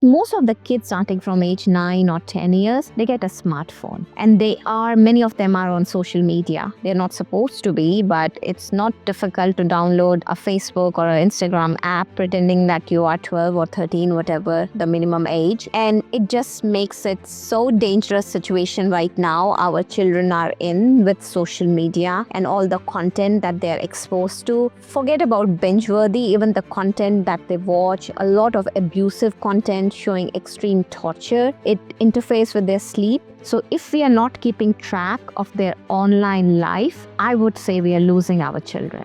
Most of the kids starting from age 9 or 10 years, they get a smartphone. And many of them are on social media. They're not supposed to be, but it's not difficult to download a Facebook or an Instagram app pretending that you are 12 or 13, whatever the minimum age. And it just makes it so dangerous situation right now our children are in with social media and all the content that they're exposed to. Forget about binge-worthy, even the content that they watch, a lot of abusive content showing extreme torture. It interferes with their sleep. So if we are not keeping track of their online life, I would say we are losing our children.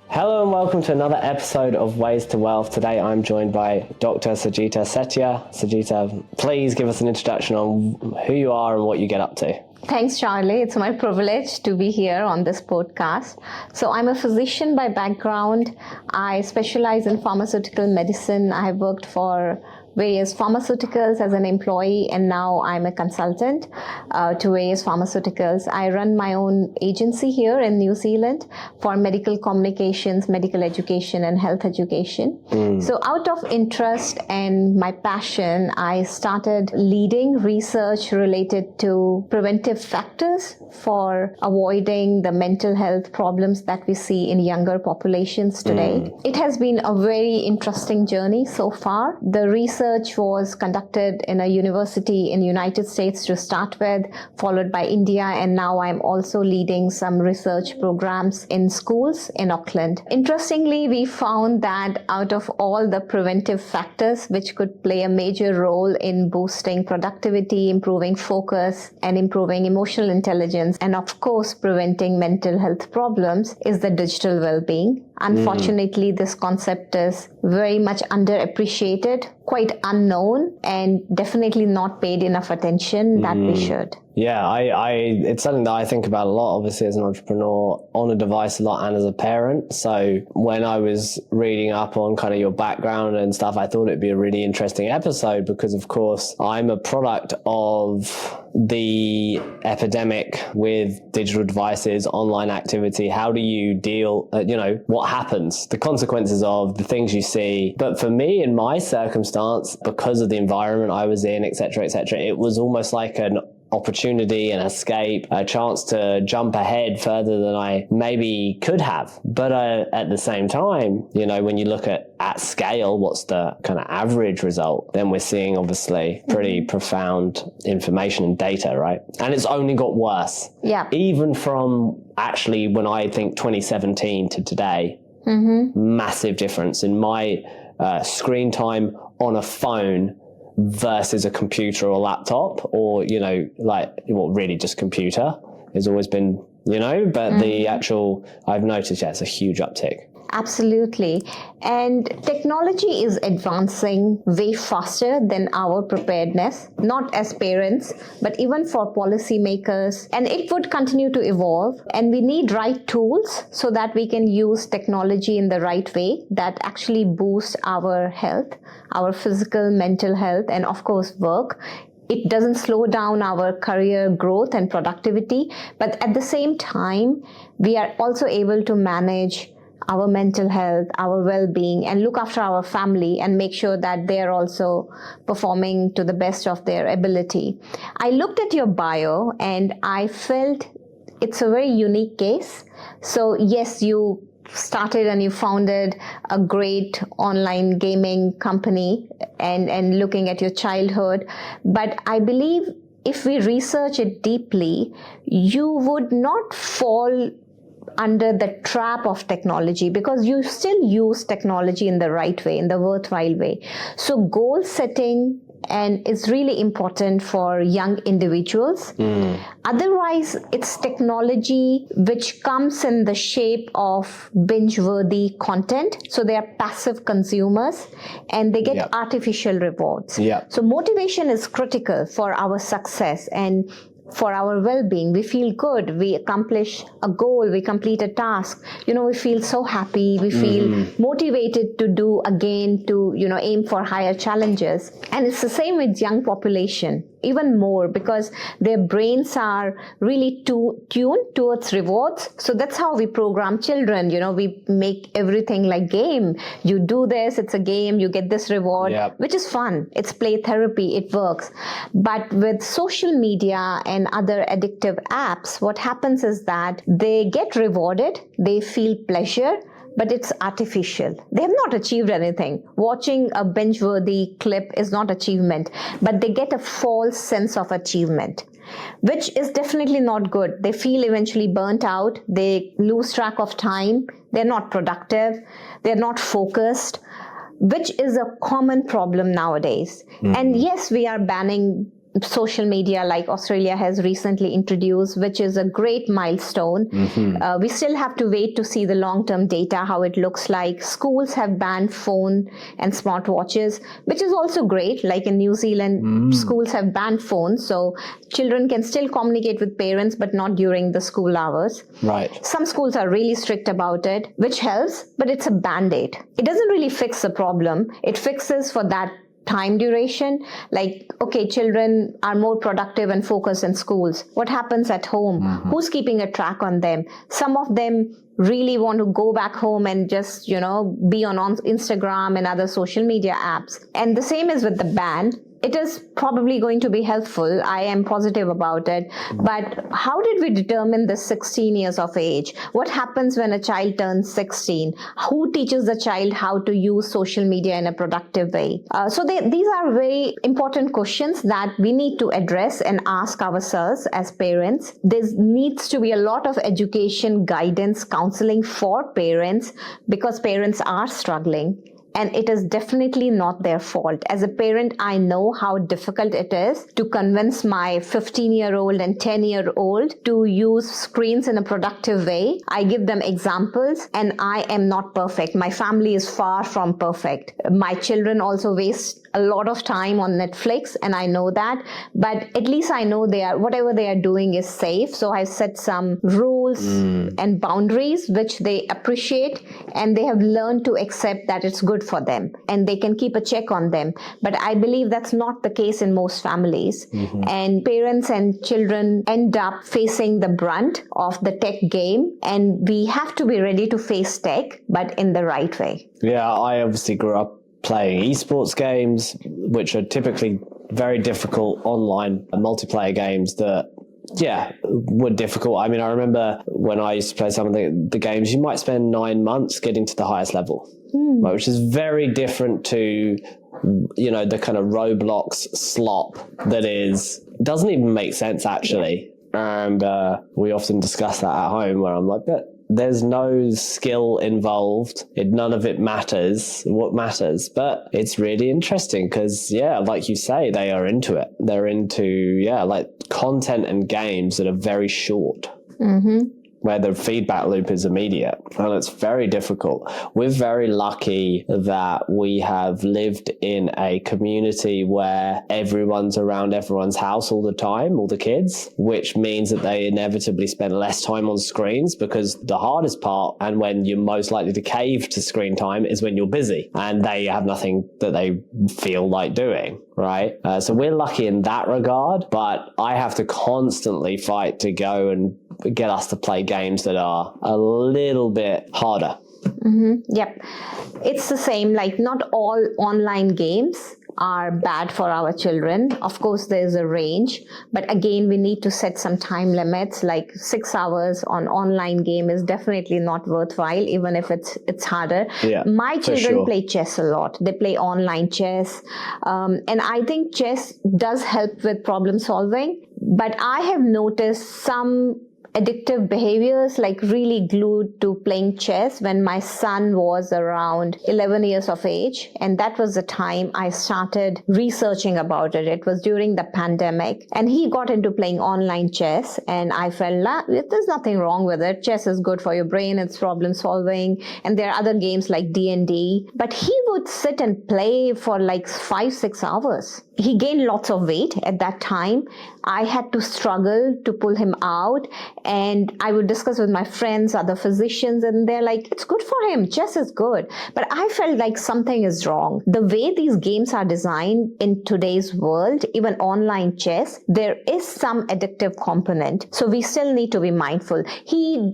Hello and welcome to another episode of Ways to Wealth. Today I'm joined by Dr. Sajita Setia. Sajita, please give us an introduction on who you are and what you get up to. Thanks, Charlie. It's my privilege to be here on this podcast. So I'm a physician by background. I specialize in pharmaceutical medicine. I have worked for various pharmaceuticals as an employee, and now I'm a consultant to various pharmaceuticals. I run my own agency here in New Zealand for medical communications, medical education, and health education. So out of interest and my passion, I started leading research related to preventive factors for avoiding the mental health problems that we see in younger populations today. It has been a very interesting journey so far. The research was conducted in a university in the United States to start with, followed by India, and now I'm also leading some research programs in schools in Auckland. Interestingly, we found that out of all the preventive factors which could play a major role in boosting productivity, improving focus, and improving emotional intelligence, and of course preventing mental health problems, is the digital well-being. Unfortunately, this concept is very much underappreciated, quite unknown, and definitely not paid enough attention that we should. Yeah, it's something that I think about a lot, obviously, as an entrepreneur, on a device a lot, and as a parent. So when I was reading up on kind of your background and stuff, I thought it'd be a really interesting episode because, of course, I'm a product of the epidemic with digital devices, online activity. How do you deal, what happens, the consequences of the things you see. But for me, in my circumstance, because of the environment I was in, et cetera, it was almost like an opportunity, an escape, a chance to jump ahead further than I maybe could have. But at the same time, when you look at scale, what's the kind of average result, then we're seeing obviously pretty profound information and data, right? And it's only got worse. Yeah. Even from actually when I think 2017 to today, massive difference in my screen time on a phone versus a computer or laptop, or really just computer has always been, but the actual, I've noticed, it's a huge uptick. Absolutely. And technology is advancing way faster than our preparedness, not as parents, but even for policymakers. And it would continue to evolve. And we need right tools so that we can use technology in the right way that actually boosts our health, our physical, mental health, and of course, work. It doesn't slow down our career growth and productivity, but at the same time, we are also able to manage our mental health, our well-being, and look after our family and make sure that they're also performing to the best of their ability. I looked at your bio and I felt it's a very unique case. So yes, you started and you founded a great online gaming company and looking at your childhood. But I believe if we research it deeply, you would not fall under the trap of technology because you still use technology in the right way, in the worthwhile way. So goal setting and is really important for young individuals. Otherwise, it's technology which comes in the shape of binge-worthy content. So they are passive consumers and they get artificial rewards. So motivation is critical for our success and for our well-being. We feel good, we accomplish a goal, we complete a task, we feel so happy, we feel motivated to do again, to aim for higher challenges. And it's the same with young population. even more because their brains are really tuned towards rewards. So that's how we program children. We make everything like game. You do this, it's a game, you get this reward, which is fun. It's play therapy, it works. But with social media and other addictive apps, what happens is that they get rewarded, they feel pleasure, but it's artificial. They have not achieved anything. Watching a binge-worthy clip is not achievement, but they get a false sense of achievement, which is definitely not good. They feel eventually burnt out. They lose track of time. They're not productive. They're not focused, which is a common problem nowadays. And yes, we are banning social media like Australia has recently introduced, which is a great milestone. We still have to wait to see the long-term data, how it looks like. Schools have banned phone and smartwatches, which is also great. Like in New Zealand, schools have banned phones, so children can still communicate with parents, but not during the school hours. Right. Some schools are really strict about it, which helps, but it's a band-aid. It doesn't really fix the problem. It fixes for that time duration. Like, okay, children are more productive and focused in schools. What happens at home? Who's keeping a track on them? Some of them really want to go back home and just, be on Instagram and other social media apps. And the same is with the ban. It is probably going to be helpful. I am positive about it. But how did we determine the 16 years of age? What happens when a child turns 16? Who teaches the child how to use social media in a productive way? So these are very important questions that we need to address and ask ourselves as parents. There needs to be a lot of education, guidance, counseling for parents because parents are struggling. And it is definitely not their fault. As a parent, I know how difficult it is to convince my 15-year-old and 10-year-old to use screens in a productive way. I give them examples, and I am not perfect. My family is far from perfect. My children also waste a lot of time on Netflix, and I know that. But at least I know whatever they are doing is safe. So I set some rules and boundaries which they appreciate, and they have learned to accept that it's good for them and they can keep a check on them. But I believe that's not the case in most families. And parents and children end up facing the brunt of the tech game, and we have to be ready to face tech, but in the right way. Yeah, I obviously grew up playing esports games, which are typically very difficult online multiplayer games that were difficult. I mean, I remember when I used to play some of the games, you might spend 9 months getting to the highest level, which is very different to, the kind of Roblox slop that doesn't even make sense actually. And we often discuss that at home where I'm like, but there's no skill involved. None of it matters. What matters? But it's really interesting because, like you say, they are into it. They're into, like content and games that are very short. Where the feedback loop is immediate. And it's very difficult. We're very lucky that we have lived in a community where everyone's around everyone's house all the time, all the kids, which means that they inevitably spend less time on screens because the hardest part and when you're most likely to cave to screen time is when you're busy and they have nothing that they feel like doing. Right. So we're lucky in that regard, but I have to constantly fight to go and get us to play games that are a little bit harder. Yep. It's the same, like not all online games are bad for our children. Of course, there's a range, but again, we need to set some time limits. Like 6 hours on online game is definitely not worthwhile, even if it's harder. My children play chess a lot. They play online chess, and I think chess does help with problem solving. But I have noticed some addictive behaviors, like really glued to playing chess when my son was around 11 years of age. And that was the time I started researching about it. It was during the pandemic and he got into playing online chess and I felt there's nothing wrong with it. Chess is good for your brain. It's problem solving. And there are other games like D&D, but he would sit and play for like 5-6 hours. He gained lots of weight at that time. I had to struggle to pull him out, and I would discuss with my friends, other physicians, and they're like, it's good for him, chess is good. But I felt like something is wrong. The way these games are designed in today's world, even online chess, there is some addictive component. So we still need to be mindful.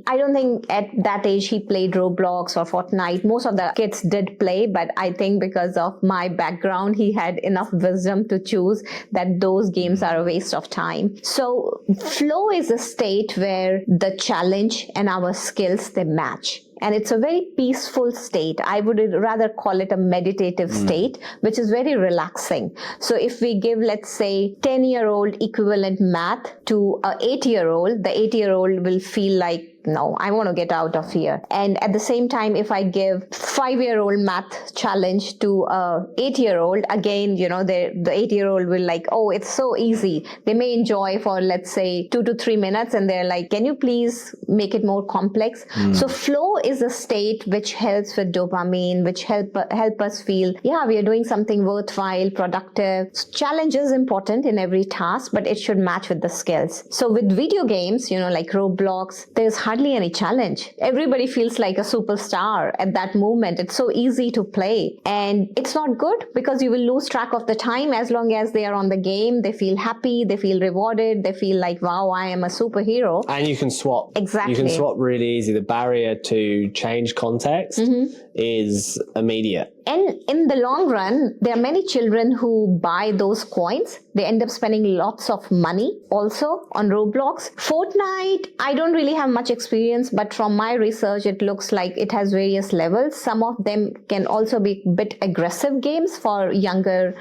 I don't think at that age he played Roblox or Fortnite. Most of the kids did play, but I think because of my background, he had enough wisdom to choose that those games are a waste of time. So flow is a state where the challenge and our skills, they match. And it's a very peaceful state. I would rather call it a meditative state, which is very relaxing. So if we give, let's say, 10-year-old equivalent math to an 8-year-old, the 8-year-old will feel like, no, I want to get out of here. And at the same time, if I give 5-year-old math challenge to a 8-year-old, again, the 8-year-old will like, oh, it's so easy. They may enjoy for, let's say, 2 to 3 minutes, and they're like, can you please make it more complex? So flow is a state which helps with dopamine, which help us feel, yeah, we are doing something worthwhile, productive. Challenge is important in every task, but it should match with the skills. So with video games, like Roblox, there's hardly any challenge. Everybody feels like a superstar at that moment. It's so easy to play, and it's not good because you will lose track of the time. As long as they are on the game, they feel happy, they feel rewarded, they feel like, wow, I am a superhero. And you can swap. Exactly. You can swap really easy. The barrier to change context is immediate. And in the long run, there are many children who buy those coins. They end up spending lots of money also on Roblox. Fortnite, I don't really have much experience, but from my research, it looks like it has various levels. Some of them can also be a bit aggressive games for younger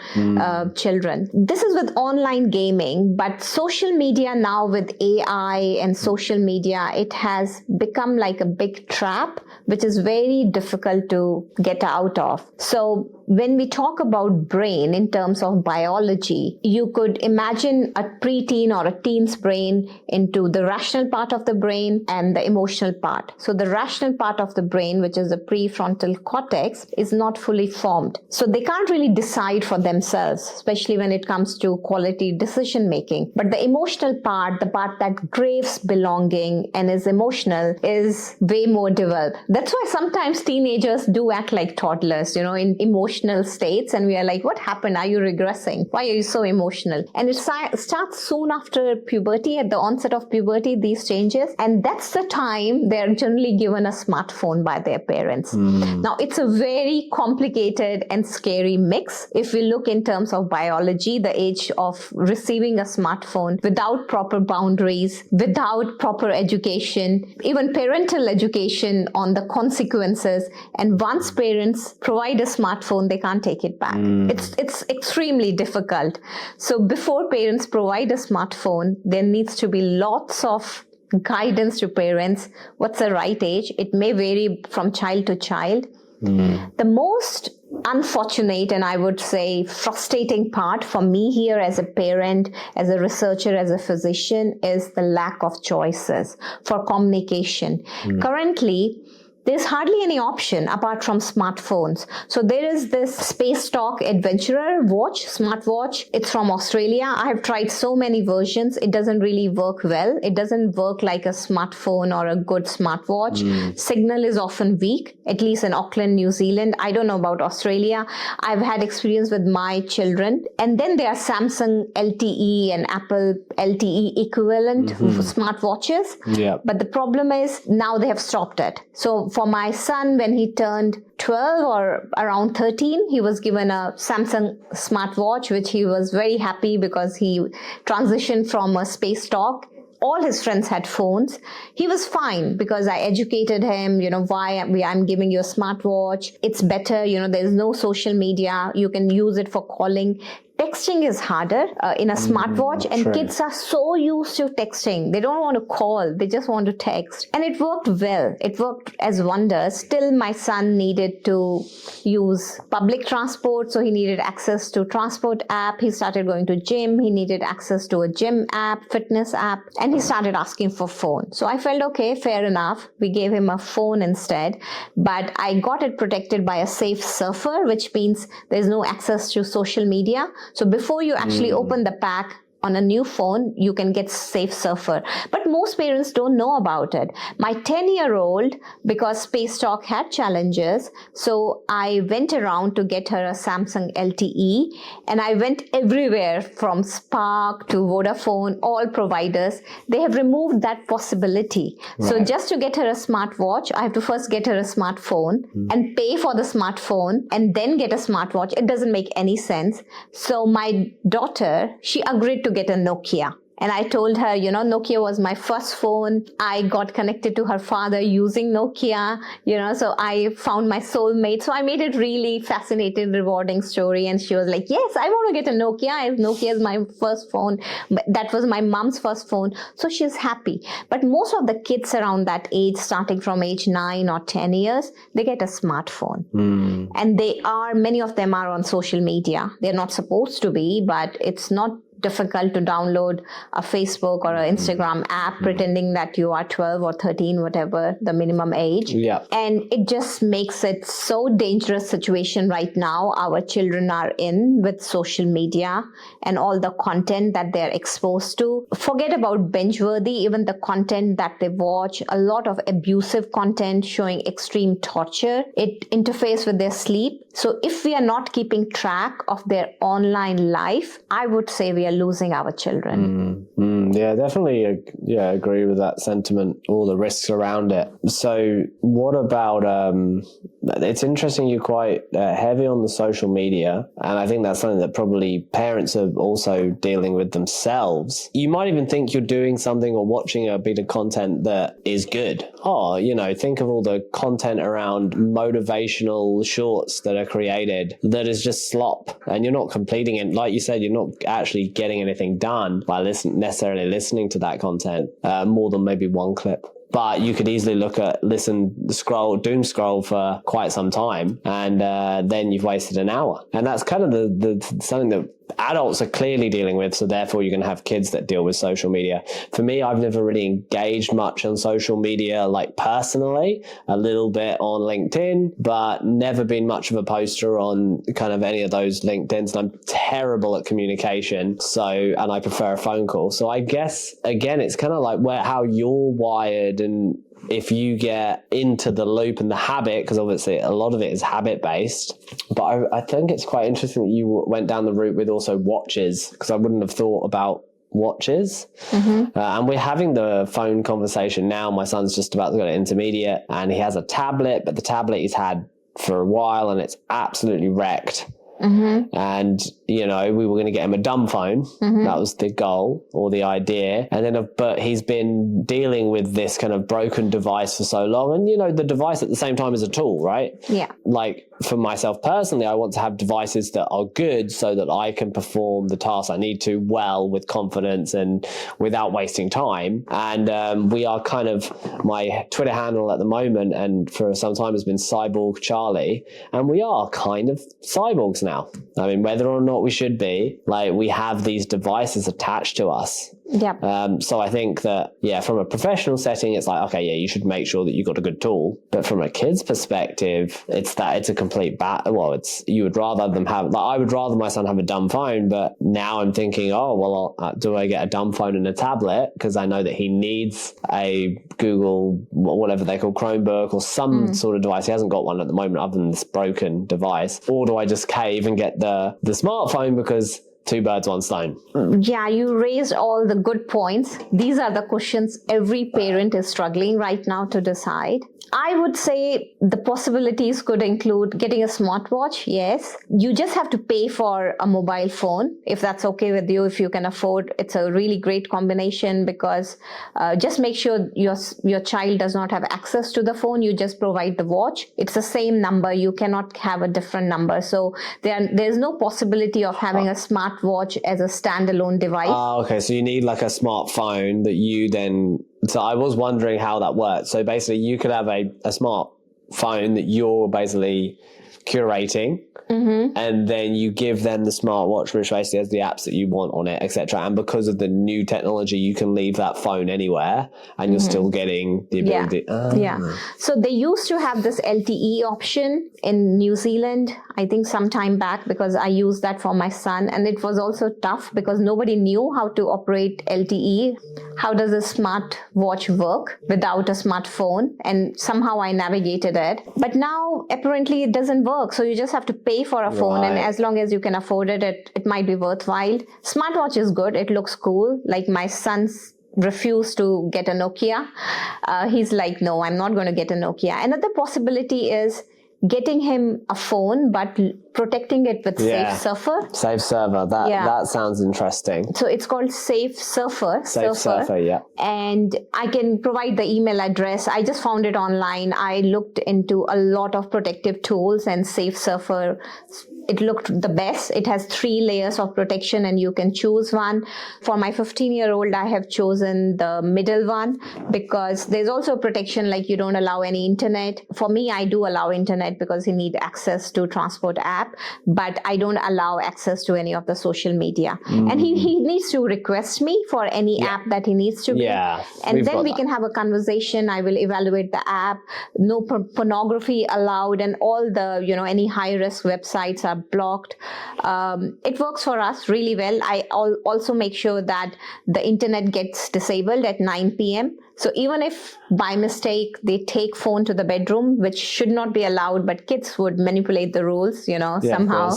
children. This is with online gaming, but social media now with AI and social media, it has become like a big trap, which is very difficult to get out of. So when we talk about brain in terms of biology, you could imagine a preteen or a teen's brain into the rational part of the brain and the emotional part. So the rational part of the brain, which is the prefrontal cortex, is not fully formed. So they can't really decide for themselves, especially when it comes to quality decision making. But the emotional part, the part that craves belonging and is emotional, is way more developed. That's why sometimes teenagers do act like toddlers, in emotional states, and we are like, what happened? Are you regressing? Why are you so emotional? And it starts soon after puberty, at the onset of puberty, these changes, and that's the time they're generally given a smartphone by their parents. Now, it's a very complicated and scary mix. If we look in terms of biology, the age of receiving a smartphone without proper boundaries, without proper education, even parental education on the consequences, and once parents provide a smartphone, they can't take it back. It's extremely difficult. So before parents provide a smartphone, there needs to be lots of guidance to parents. What's the right age? It may vary from child to child. The most unfortunate and I would say frustrating part for me here as a parent, as a researcher, as a physician, is the lack of choices for communication. Currently, there's hardly any option apart from smartphones. So there is this Space Talk Adventurer watch, smartwatch. It's from Australia. I have tried so many versions. It doesn't really work well. It doesn't work like a smartphone or a good smartwatch. Signal is often weak, at least in Auckland, New Zealand. I don't know about Australia. I've had experience with my children. And then there are Samsung LTE and Apple LTE equivalent smartwatches. Yeah. But the problem is now they have stopped it. So for my son, when he turned 12 or around 13, he was given a Samsung smartwatch, which he was very happy because he transitioned from a Space Talk. All his friends had phones. He was fine because I educated him, why I'm giving you a smartwatch. It's better, there's no social media. You can use it for calling. Texting is harder in a smartwatch, and kids are so used to texting. They don't want to call. They just want to text. And it worked well. It worked as wonders. Still, my son needed to use public transport, so he needed access to transport app. He started going to gym. He needed access to a gym app, fitness app, and he started asking for phone. So I felt, okay, fair enough. We gave him a phone instead, but I got it protected by a safe surfer, which means there's no access to social media. So before you actually open the pack, on a new phone, you can get Safe Surfer. But most parents don't know about it. My 10-year-old, because Space Talk had challenges, so I went around to get her a Samsung LTE, and I went everywhere from Spark to Vodafone, all providers. They have removed that possibility. Right. So just to get her a smartwatch, I have to first get her a smartphone and pay for the smartphone and then get a smartwatch. It doesn't make any sense. So my daughter, she agreed to get a Nokia. And I told her, Nokia was my first phone. I got connected to her father using Nokia, so I found my soulmate. So I made it really fascinating, rewarding story. And she was like, yes, I want to get a Nokia. Nokia is my first phone. That was my mom's first phone. So she's happy. But most of the kids around that age, starting from age 9 or 10 years, they get a smartphone. And many of them are on social media. They're not supposed to be, but it's not difficult to download a Facebook or an Instagram app pretending that you are 12 or 13, whatever the minimum age. Yeah. And it just makes it so dangerous situation right now our children are in with social media and all the content that they're exposed to. Forget about binge-worthy, even the content that they watch, a lot of abusive content showing extreme torture. It interferes with their sleep. So if we are not keeping track of their online life, I would say we are losing our children. Yeah, definitely. Agree with that sentiment, all the risks around it. So what about, it's interesting you're quite heavy on the social media, and I think that's something that probably parents are also dealing with themselves. You might even think you're doing something or watching a bit of content that is good. Think of all the content around motivational shorts that are created that is just slop, and you're not completing it. Like you said, you're not actually getting anything done by necessarily listening to that content, more than maybe one clip. But you could easily doom scroll for quite some time, and then you've wasted an hour. And that's kind of the something that adults are clearly dealing with, so therefore you're going to have kids that deal with social media. For me, I've never really engaged much on social media, like personally, a little bit on LinkedIn, but never been much of a poster on kind of any of those LinkedIns, and I'm terrible at communication, and I prefer a phone call. So I guess, again, it's kind of like how you're wired, and if you get into the loop and the habit, because obviously a lot of it is habit-based. But I think it's quite interesting that you went down the route with also watches, because I wouldn't have thought about watches. And we're having the phone conversation now. My son's just about to go to intermediate, and he has a tablet, but the tablet he's had for a while, and it's absolutely wrecked. And, we were going to get him a dumb phone. That was the goal or the idea. And then, but he's been dealing with this kind of broken device for so long. And, the device at the same time is a tool, right? Yeah. Like for myself personally, I want to have devices that are good so that I can perform the tasks I need to well with confidence and without wasting time. And we are kind of, my Twitter handle at the moment and for some time has been Cyborg Charlie. And we are kind of cyborgs now. I mean, whether or not we should be, like, we have these devices attached to us. Yeah. So I think that, from a professional setting, it's like, okay, you should make sure that you've got a good tool. But from a kid's perspective, it's a complete you would rather them have, I would rather my son have a dumb phone, but now I'm thinking, do I get a dumb phone and a tablet? Because I know that he needs a Google, whatever they call Chromebook or some sort of device. He hasn't got one at the moment other than this broken device. Or do I just cave and get the smartphone because two birds, one stone? Yeah, you raised all the good points. These are the questions every parent is struggling right now to decide. I would say the possibilities could include getting a smartwatch. Yes. You just have to pay for a mobile phone, if that's okay with you, if you can afford. It's a really great combination because just make sure your child does not have access to the phone. You just provide the watch. It's the same number. You cannot have a different number. So there's no possibility of having a smartwatch as a standalone device. Okay. So you need like a smartphone that you then... So I was wondering how that works. So basically you could have a smartphone that you're basically curating. And then you give them the smartwatch, which basically has the apps that you want on it, etc. And because of the new technology, you can leave that phone anywhere and you're still getting the ability. So they used to have this LTE option in New Zealand, I think some time back, because I used that for my son. And it was also tough because nobody knew how to operate LTE. How does a smart watch work without a smartphone? And somehow I navigated it. But now apparently it doesn't work. So you just have to pay for a phone, and as long as you can afford it, it might be worthwhile. Smartwatch is good. It looks cool. Like my son's refused to get a Nokia. He's like, no, I'm not going to get a Nokia. Another possibility is getting him a phone, but protecting it with Safe Surfer. Safe Server. That sounds interesting. So it's called Safe Surfer. Safe Surfer, yeah. And I can provide the email address. I just found it online. I looked into a lot of protective tools, and Safe Surfer, it looked the best. It has 3 layers of protection and you can choose one. For my 15-year-old, I have chosen the middle one because there's also protection, like you don't allow any internet. For me, I do allow internet because he needs access to transport app, but I don't allow access to any of the social media. And he needs to request me for any app that he needs to. And then we can have a conversation. I will evaluate the app. No pornography allowed, and all the, any high-risk websites are blocked. It works for us really well. I also make sure that the internet gets disabled at 9 p.m. So even if by mistake they take phone to the bedroom, which should not be allowed, but kids would manipulate the rules, somehow.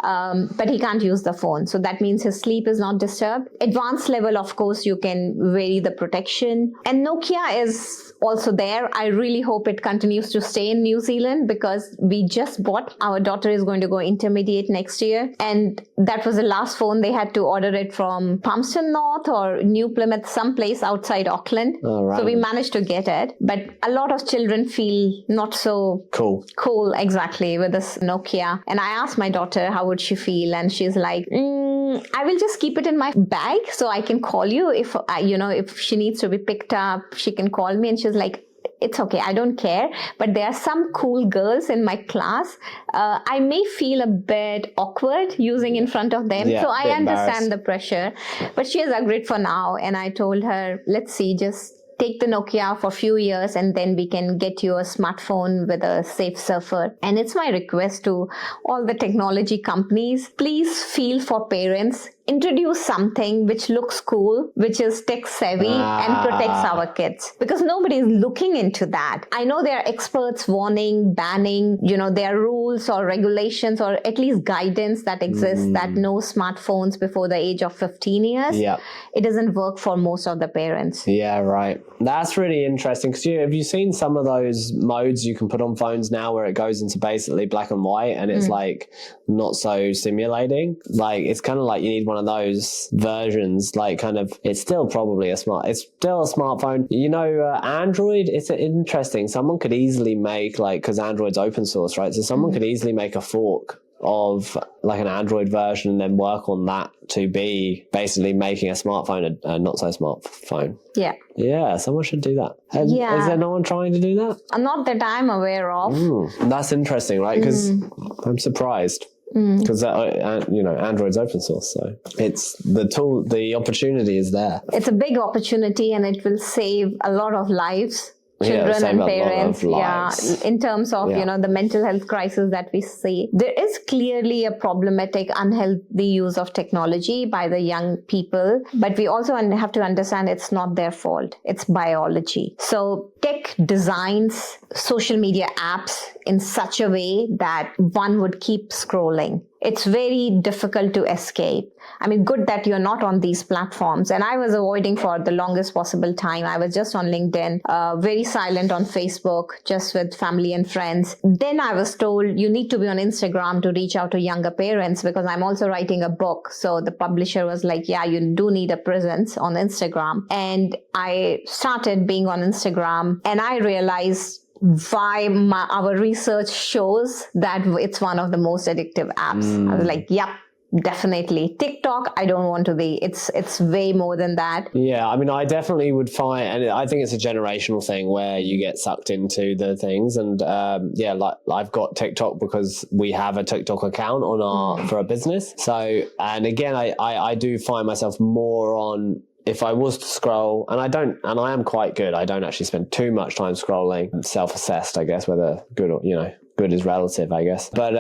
But he can't use the phone. So that means his sleep is not disturbed. Advanced level, of course, you can vary the protection. And Nokia is also there. I really hope it continues to stay in New Zealand because we just bought, our daughter is going to go intermediate next year. And that was the last phone. They had to order it from Palmerston North or New Plymouth, someplace outside Auckland. Right. So we managed to get it. But a lot of children feel not so cool, exactly, with this Nokia. And I asked my daughter, how would she feel? And she's like, I will just keep it in my bag so I can call you. If, if she needs to be picked up, she can call me. And she's like, it's okay, I don't care. But there are some cool girls in my class. I may feel a bit awkward using in front of them. So I understand the pressure. But she has agreed for now. And I told her, let's see, just take the Nokia for a few years and then we can get you a smartphone with a Safe Surfer. And it's my request to all the technology companies, please feel for parents, introduce something which looks cool, which is tech savvy and protects our kids, because nobody is looking into that. I know there are experts warning, banning, there are rules or regulations or at least guidance that exists that no smartphones before the age of 15 years. It doesn't work for most of the parents. Yeah, right. That's really interesting because have you seen some of those modes you can put on phones now where it goes into basically black and white and it's like not so stimulating? Like it's kind of like you need one of those versions, like kind of, it's still a smartphone. Android, it's interesting. Someone could easily make, because Android's open source, right? So someone could easily make a fork of like an Android version and then work on that to be basically making a smartphone a not so smartphone. Yeah, someone should do that. Is there no one trying to do that? Not that I'm aware of. That's interesting, right? Because I'm surprised. Because Android's open source, so it's the tool, the opportunity is there. It's a big opportunity and it will save a lot of lives. Children and parents, in terms of the mental health crisis that we see. There is clearly a problematic, unhealthy use of technology by the young people, but we also have to understand it's not their fault. It's biology. So tech designs social media apps in such a way that one would keep scrolling. It's very difficult to escape. I mean, good that you're not on these platforms. And I was avoiding for the longest possible time. I was just on LinkedIn, very silent on Facebook, just with family and friends. Then I was told you need to be on Instagram to reach out to younger parents because I'm also writing a book. So the publisher was like, yeah, you do need a presence on Instagram. And I started being on Instagram and I realized why our research shows that it's one of the most addictive apps. I was like, yep, definitely. TikTok, I don't want to be. It's way more than that. Yeah, I mean, I definitely would find, and I think it's a generational thing where you get sucked into the things. And yeah, like I've got TikTok because we have a TikTok account on our for a business. So, and again, I do find myself more on, if I was to scroll, and I am quite good. I don't actually spend too much time scrolling. Self-assessed, I guess, whether good or, good is relative, I guess. But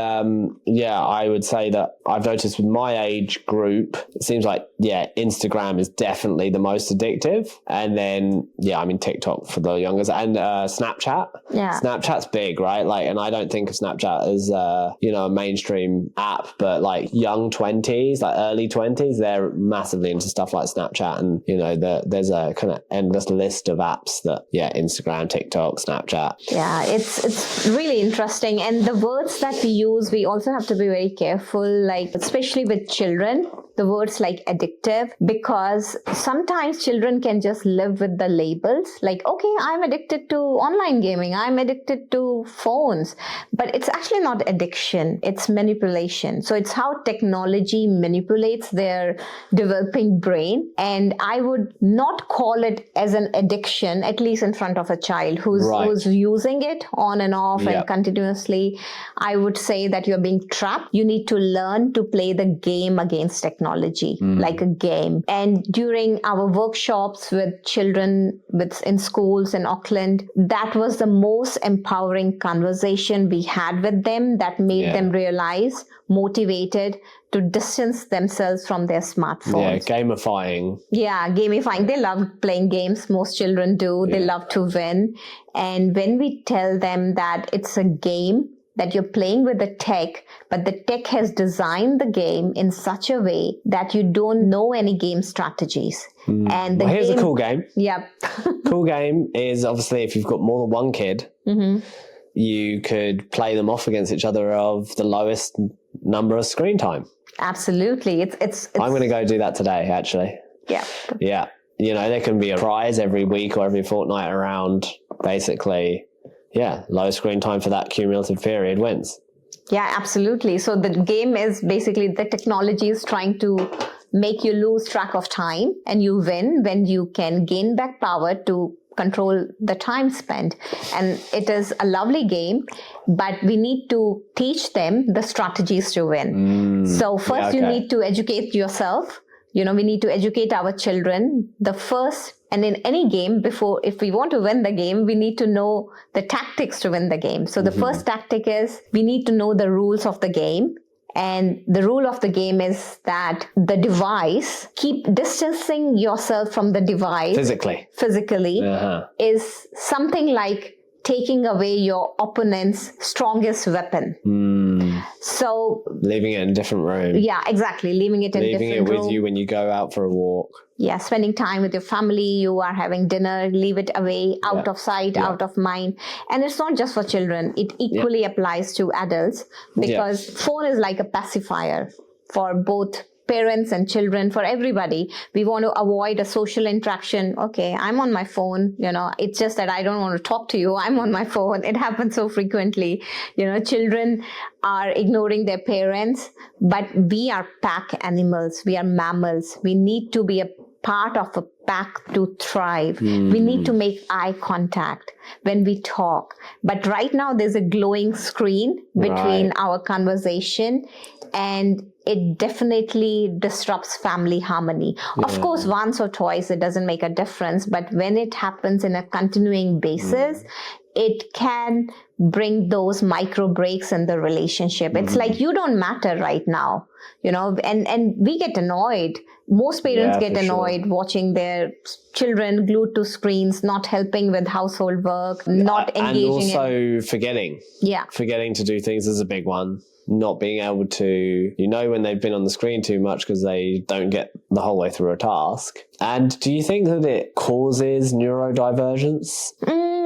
yeah, I would say that I've noticed with my age group, it seems like, yeah, Instagram is definitely the most addictive. And then, yeah, I mean, TikTok for the youngers, and Snapchat. Yeah. Snapchat's big, right? Like, and I don't think of Snapchat as, a mainstream app, but like young 20s, like early 20s, they're massively into stuff like Snapchat. And, there's a kind of endless list of apps that, yeah, Instagram, TikTok, Snapchat. Yeah, it's really interesting. And the words that we use, we also have to be very careful, like especially with children, the words like addictive, because sometimes children can just live with the labels like, okay, I'm addicted to online gaming, I'm addicted to phones, but it's actually not addiction, it's manipulation. So it's how technology manipulates their developing brain. And I would not call it as an addiction, at least in front of a child who's using it on and off and continuously. I would say that you're being trapped. You need to learn to play the game against technology, like a game. And during our workshops with children in schools in Auckland, that was the most empowering conversation we had with them that made them realize, motivated to distance themselves from their smartphones. Yeah, gamifying. Yeah, gamifying. They love playing games. Most children do. They love to win. And when we tell them that it's a game, that you're playing with the tech, but the tech has designed the game in such a way that you don't know any game strategies. And Here's a cool game. Yep. Cool game is obviously if you've got more than one kid, you could play them off against each other of the lowest number of screen time. Absolutely. It's I'm going to go do that today, actually. Yeah. Yeah. There can be a prize every week or every fortnight around basically, low screen time for that cumulative period wins. Yeah, absolutely. So the game is basically the technology is trying to make you lose track of time, and you win when you can gain back power to control the time spent. And it is a lovely game, but we need to teach them the strategies to win. So first you need to educate yourself. We need to educate our children. And in any game, if we want to win the game, we need to know the tactics to win the game. So the first tactic is we need to know the rules of the game. And the rule of the game is that the device, keep distancing yourself from the device physically is something like taking away your opponent's strongest weapon. So leaving it in a different room. Yeah, exactly. Leaving it with you when you go out for a walk. Yeah, spending time with your family, you are having dinner, leave it away, out of sight, out of mind. And it's not just for children. It equally applies to adults, because phone is like a pacifier for both parents and children, for everybody. We want to avoid a social interaction. Okay, I'm on my phone, it's just that I don't want to talk to you. I'm on my phone. It happens so frequently. Children are ignoring their parents, but we are pack animals. We are mammals. We need to be a part of a pack to thrive. We need to make eye contact when we talk. But right now there's a glowing screen between our conversation, and it definitely disrupts family harmony. Of course, once or twice, it doesn't make a difference. But when it happens in a continuing basis, it can bring those micro breaks in the relationship. It's like, you don't matter right now, and we get annoyed. Most parents get annoyed watching their children glued to screens, not helping with household work, not engaging. And also forgetting. Yeah. Forgetting to do things is a big one. Not being able to, when they've been on the screen too much because they don't get the whole way through a task. And do you think that it causes neurodivergence?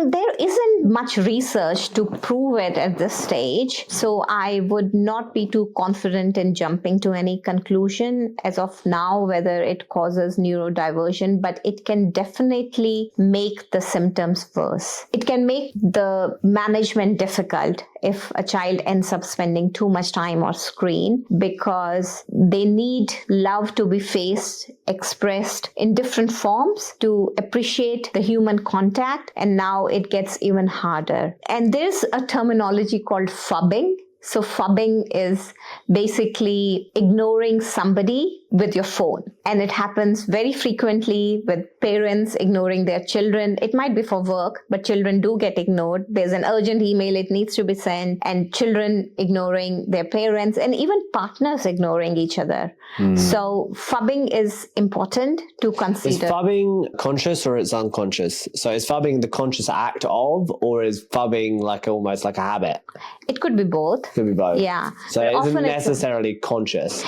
There isn't much research to prove it at this stage, so I would not be too confident in jumping to any conclusion as of now whether it causes neurodiversion, but it can definitely make the symptoms worse. It can make the management difficult. if a child ends up spending too much time on screen, because they need love to be faced, expressed in different forms to appreciate the human contact. And now it gets even harder. And there's a terminology called phubbing. So phubbing is basically ignoring somebody with your phone. And it happens very frequently with parents ignoring their children. It might be for work, but children do get ignored. There's an urgent email, it needs to be sent, and children ignoring their parents, and even partners ignoring each other. So phubbing is important to consider. Is phubbing conscious or it's unconscious? So is phubbing the conscious act of, or is phubbing like almost like a habit? It could be both. Could be both. Yeah. So it isn't necessarily conscious.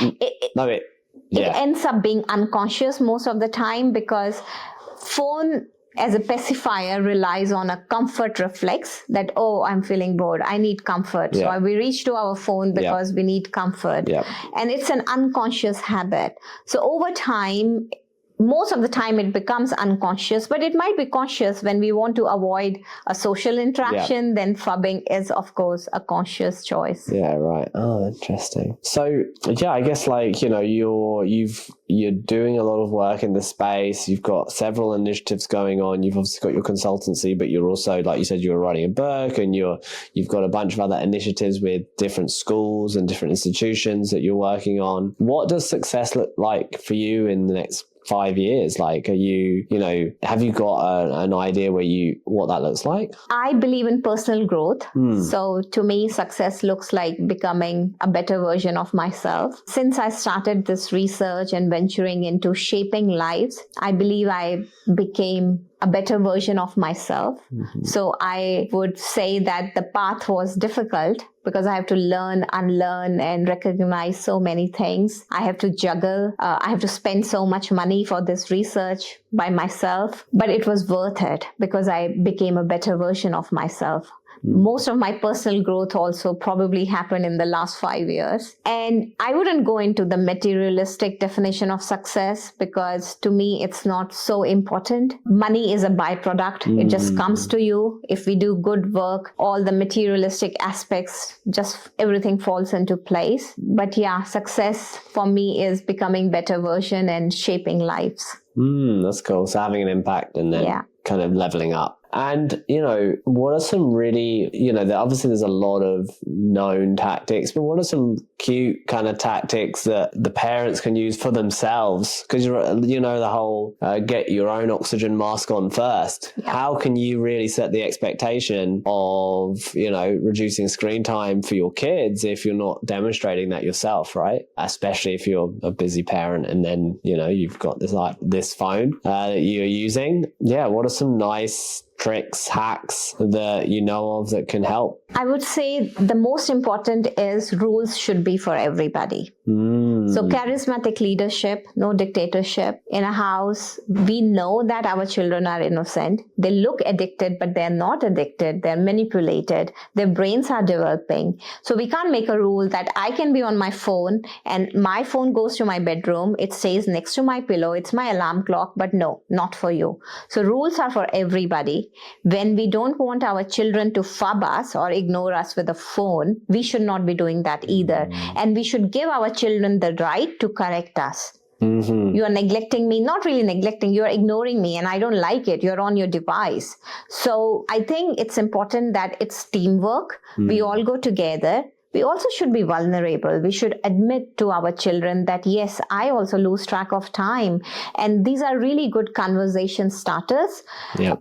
It ends up being unconscious most of the time, because phone as a pacifier relies on a comfort reflex that, oh, I'm feeling bored, I need comfort. Yeah. So we reach to our phone because we need comfort. Yeah. And it's an unconscious habit. So over time, most of the time it becomes unconscious, but it might be conscious when we want to avoid a social interaction. Then phubbing is, of course, a conscious choice. Yeah, right. Oh, interesting. So, yeah, I guess like, you know, you're doing a lot of work in this space. You've got several initiatives going on. You've obviously got your consultancy, but you're also, like you said, you're writing a book, and you've got a bunch of other initiatives with different schools and different institutions that you're working on. What does success look like for you in the next 5 years? Like, have you got an idea what that looks like? I believe in personal growth. So to me, success looks like becoming a better version of myself. Since I started this research and venturing into shaping lives, I believe I became a better version of myself. So I would say that the path was difficult, because I have to learn, unlearn, and recognize so many things. I have to juggle. I have to spend so much money for this research by myself. But it was worth it, because I became a better version of myself. Most of my personal growth also probably happened in the last 5 years. And I wouldn't go into the materialistic definition of success, because to me, it's not so important. Money is a byproduct. It just comes to you. If we do good work, all the materialistic aspects, just everything falls into place. But yeah, success for me is becoming better version and shaping lives. That's cool. So having an impact and then kind of leveling up. And, you know, what are some really, you know, obviously there's a lot of known tactics, but what are some cute kind of tactics that the parents can use for themselves? Because, you know, the whole get your own oxygen mask on first. Yeah. How can you really set the expectation of, you know, reducing screen time for your kids if you're not demonstrating that yourself, right? Especially if you're a busy parent and then, you know, you've got this phone that you're using. Yeah, what are some nice tricks, hacks that you know of that can help? I would say the most important is rules should be for everybody. So charismatic leadership, no dictatorship. In a house, we know that our children are innocent. They look addicted, but they're not addicted. They're manipulated. Their brains are developing. So we can't make a rule that I can be on my phone and my phone goes to my bedroom. It stays next to my pillow. It's my alarm clock, but no, not for you. So rules are for everybody. When we don't want our children to phub us or ignore us with a phone, we should not be doing that either. And we should give our children the right to correct us. You are neglecting me, not really neglecting, you are ignoring me and I don't like it. You're on your device. So I think it's important that it's teamwork. We all go together. We also should be vulnerable. We should admit to our children that, yes, I also lose track of time. And these are really good conversation starters.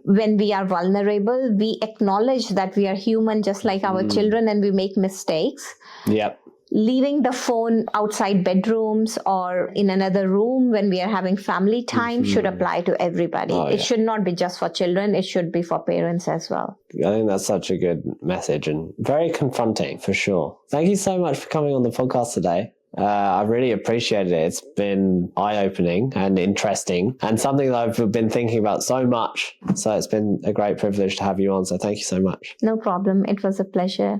When we are vulnerable, we acknowledge that we are human just like our children and we make mistakes. Leaving the phone outside bedrooms or in another room when we are having family time should apply to everybody. It should not be just for children. It should be for parents as well. I think that's such a good message and very confronting for sure. Thank you so much for coming on the podcast today. I really appreciated it. It's been eye-opening and interesting and something that I've been thinking about so much. So it's been a great privilege to have you on. So thank you so much. No problem. It was a pleasure.